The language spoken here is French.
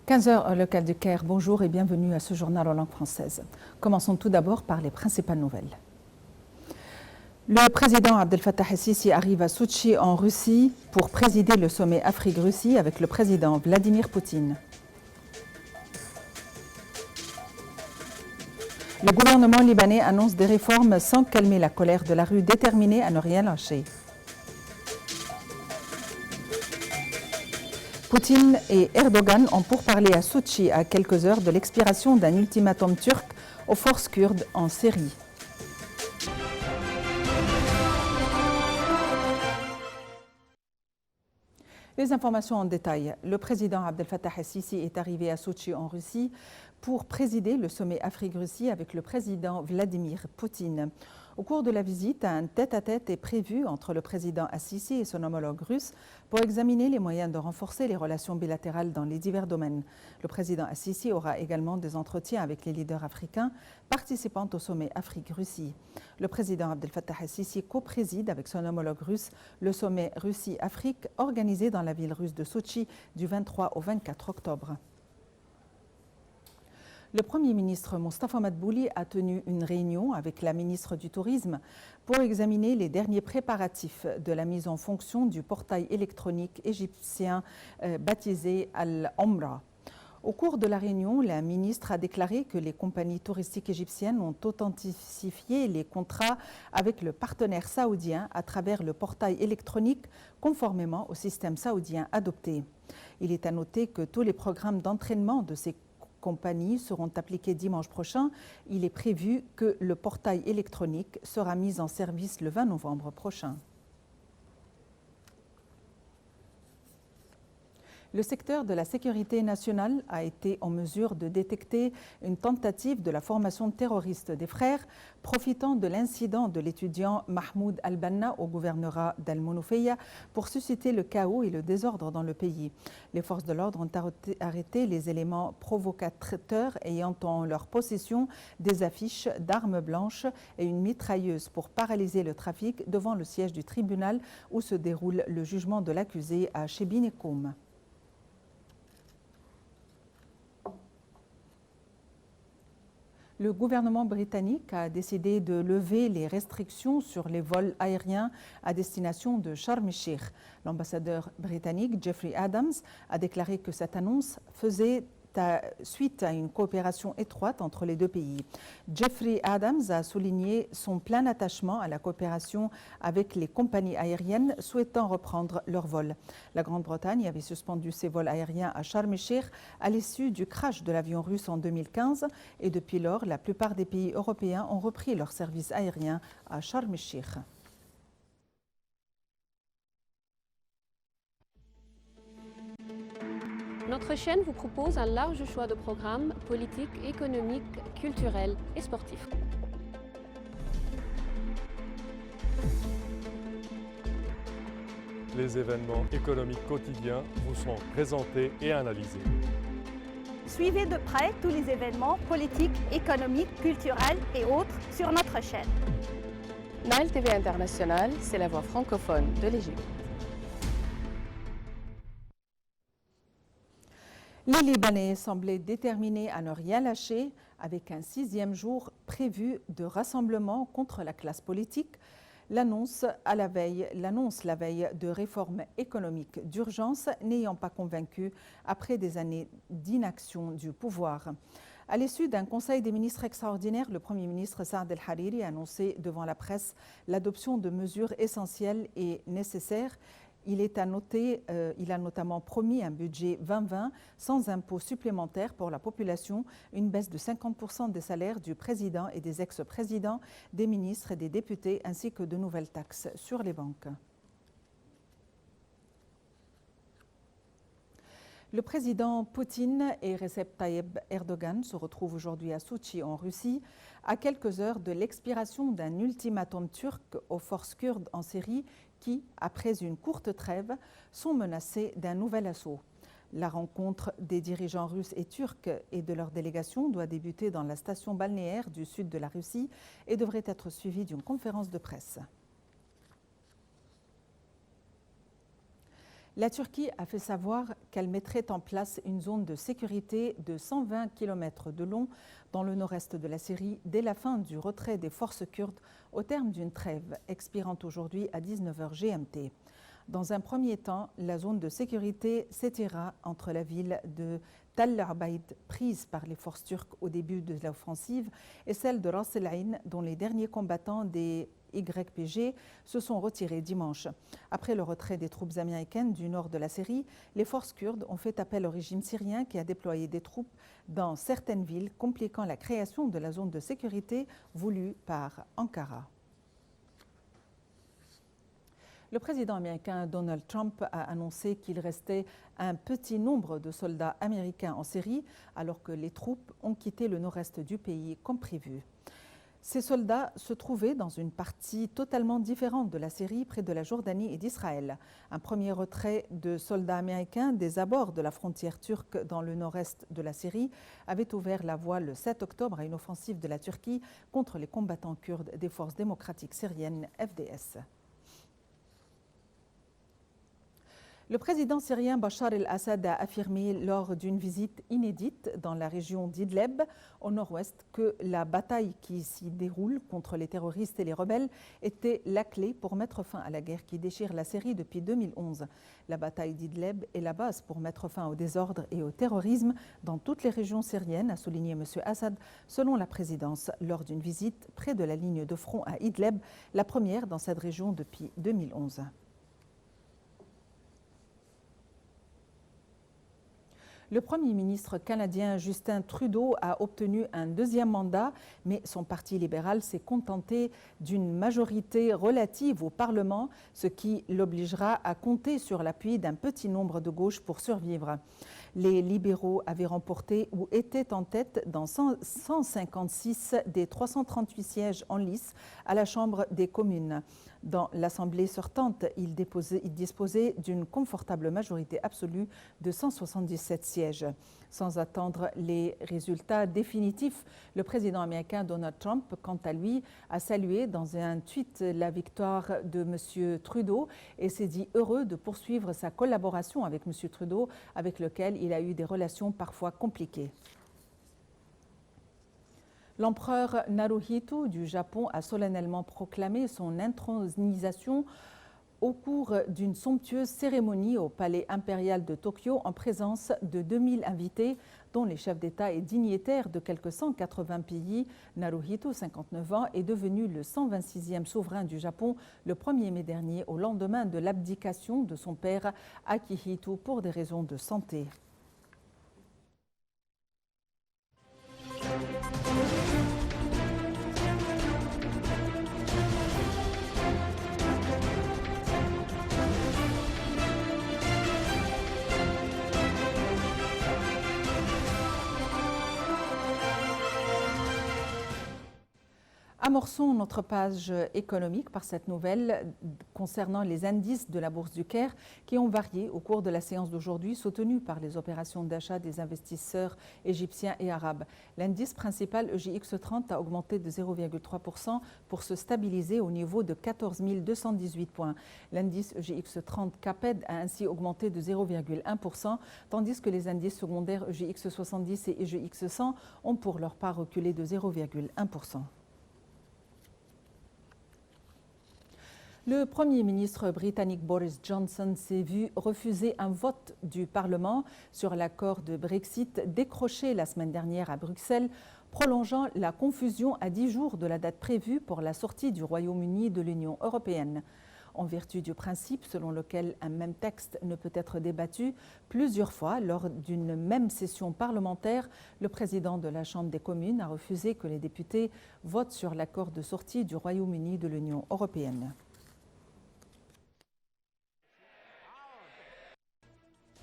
15 heures heure locale du Caire, bonjour et bienvenue à ce journal en langue française. Commençons tout d'abord par les principales nouvelles. Le président Abdel Fattah el-Sisi arrive à Sochi en Russie pour présider le sommet Afrique-Russie avec le président Vladimir Poutine. Le gouvernement libanais annonce des réformes sans calmer la colère de la rue, déterminée à ne rien lâcher. Poutine et Erdogan ont pourparlé à Sochi à quelques heures de l'expiration d'un ultimatum turc aux forces kurdes en Syrie. Les informations en détail. Le président Abdel Fattah el-Sisi est arrivé à Sochi en Russie pour présider le sommet Afrique-Russie avec le président Vladimir Poutine. Au cours de la visite, un tête-à-tête est prévu entre le président el-Sisi et son homologue russe pour examiner les moyens de renforcer les relations bilatérales dans les divers domaines. Le président el-Sisi aura également des entretiens avec les leaders africains participant au sommet Afrique-Russie. Le président Abdel Fattah el-Sisi co-préside avec son homologue russe le sommet Russie-Afrique organisé dans la ville russe de Sochi du 23 au 24 octobre. Le Premier ministre Mostafa Madbouli a tenu une réunion avec la ministre du Tourisme pour examiner les derniers préparatifs de la mise en fonction du portail électronique égyptien baptisé Al-Omra. Au cours de la réunion, la ministre a déclaré que les compagnies touristiques égyptiennes ont authentifié les contrats avec le partenaire saoudien à travers le portail électronique conformément au système saoudien adopté. Il est à noter que tous les programmes d'entraînement de ces compagnies seront appliquées dimanche prochain. Il est prévu que le portail électronique sera mis en service le 20 novembre prochain. Le secteur de la sécurité nationale a été en mesure de détecter une tentative de la formation terroriste des frères, profitant de l'incident de l'étudiant Mahmoud Al-Banna au gouvernorat d'Al-Mounofeya pour susciter le chaos et le désordre dans le pays. Les forces de l'ordre ont arrêté les éléments provocateurs ayant en leur possession des affiches d'armes blanches et une mitrailleuse pour paralyser le trafic devant le siège du tribunal où se déroule le jugement de l'accusé à Chebinekoum. Le gouvernement britannique a décidé de lever les restrictions sur les vols aériens à destination de Sharm el-Sheikh. L'ambassadeur britannique Jeffrey Adams a déclaré que cette annonce faisait suite à une coopération étroite entre les deux pays. Jeffrey Adams a souligné son plein attachement à la coopération avec les compagnies aériennes souhaitant reprendre leurs vols. La Grande-Bretagne avait suspendu ses vols aériens à Sharm el-Sheikh à l'issue du crash de l'avion russe en 2015 et depuis lors, la plupart des pays européens ont repris leurs services aériens à Sharm el-Sheikh. Notre chaîne vous propose un large choix de programmes politiques, économiques, culturels et sportifs. Les événements économiques quotidiens vous sont présentés et analysés. Suivez de près tous les événements politiques, économiques, culturels et autres sur notre chaîne. Nile TV International, c'est la voix francophone de l'Égypte. Les Libanais semblaient déterminés à ne rien lâcher avec un 6e jour prévu de rassemblement contre la classe politique. L'annonce la veille de réformes économiques d'urgence n'ayant pas convaincu après des années d'inaction du pouvoir. À l'issue d'un conseil des ministres extraordinaire, le Premier ministre Saad El-Hariri a annoncé devant la presse l'adoption de mesures essentielles et nécessaires. Il a notamment promis un budget 2020 sans impôts supplémentaires pour la population, une baisse de 50% des salaires du président et des ex-présidents, des ministres et des députés, ainsi que de nouvelles taxes sur les banques. Le président Poutine et Recep Tayyip Erdogan se retrouvent aujourd'hui à Sochi, en Russie, à quelques heures de l'expiration d'un ultimatum turc aux forces kurdes en Syrie qui, après une courte trêve, sont menacés d'un nouvel assaut. La rencontre des dirigeants russes et turcs et de leur délégation doit débuter dans la station balnéaire du sud de la Russie et devrait être suivie d'une conférence de presse. La Turquie a fait savoir qu'elle mettrait en place une zone de sécurité de 120 km de long dans le nord-est de la Syrie dès la fin du retrait des forces kurdes au terme d'une trêve expirant aujourd'hui à 19h GMT. Dans un premier temps, la zone de sécurité s'étira entre la ville de Tal Abaid, prise par les forces turques au début de l'offensive, et celle de Ras El Ain, dont les derniers combattants des YPG se sont retirés dimanche. Après le retrait des troupes américaines du nord de la Syrie, les forces kurdes ont fait appel au régime syrien qui a déployé des troupes dans certaines villes, compliquant la création de la zone de sécurité voulue par Ankara. Le président américain Donald Trump a annoncé qu'il restait un petit nombre de soldats américains en Syrie alors que les troupes ont quitté le nord-est du pays comme prévu. Ces soldats se trouvaient dans une partie totalement différente de la Syrie, près de la Jordanie et d'Israël. Un premier retrait de soldats américains des abords de la frontière turque dans le nord-est de la Syrie avait ouvert la voie le 7 octobre à une offensive de la Turquie contre les combattants kurdes des forces démocratiques syriennes FDS. Le président syrien Bachar el-Assad a affirmé lors d'une visite inédite dans la région d'Idleb, au nord-ouest, que la bataille qui s'y déroule contre les terroristes et les rebelles était la clé pour mettre fin à la guerre qui déchire la Syrie depuis 2011. La bataille d'Idleb est la base pour mettre fin au désordre et au terrorisme dans toutes les régions syriennes, a souligné M. Assad, selon la présidence, lors d'une visite près de la ligne de front à Idleb, la première dans cette région depuis 2011. Le Premier ministre canadien Justin Trudeau a obtenu un deuxième mandat, mais son parti libéral s'est contenté d'une majorité relative au Parlement, ce qui l'obligera à compter sur l'appui d'un petit nombre de gauche pour survivre. Les libéraux avaient remporté ou étaient en tête dans 156 des 338 sièges en lice à la Chambre des communes. Dans l'Assemblée sortante, il disposait d'une confortable majorité absolue de 177 sièges. Sans attendre les résultats définitifs, le président américain Donald Trump, quant à lui, a salué dans un tweet la victoire de M. Trudeau et s'est dit heureux de poursuivre sa collaboration avec M. Trudeau, avec lequel il a eu des relations parfois compliquées. L'empereur Naruhito du Japon a solennellement proclamé son intronisation au cours d'une somptueuse cérémonie au palais impérial de Tokyo en présence de 2000 invités, dont les chefs d'État et dignitaires de quelques 180 pays. Naruhito, 59 ans, est devenu le 126e souverain du Japon le 1er mai dernier, au lendemain de l'abdication de son père Akihito pour des raisons de santé. Amorçons notre page économique par cette nouvelle concernant les indices de la Bourse du Caire qui ont varié au cours de la séance d'aujourd'hui, soutenus par les opérations d'achat des investisseurs égyptiens et arabes. L'indice principal EJX30 a augmenté de 0,3% pour se stabiliser au niveau de 14 218 points. L'indice EJX30 CAPED a ainsi augmenté de 0,1%, tandis que les indices secondaires EJX70 et EJX100 ont pour leur part reculé de 0,1%. Le Premier ministre britannique Boris Johnson s'est vu refuser un vote du Parlement sur l'accord de Brexit décroché la semaine dernière à Bruxelles, prolongeant la confusion à 10 jours de la date prévue pour la sortie du Royaume-Uni de l'Union européenne. En vertu du principe selon lequel un même texte ne peut être débattu plusieurs fois lors d'une même session parlementaire, le président de la Chambre des communes a refusé que les députés votent sur l'accord de sortie du Royaume-Uni de l'Union européenne.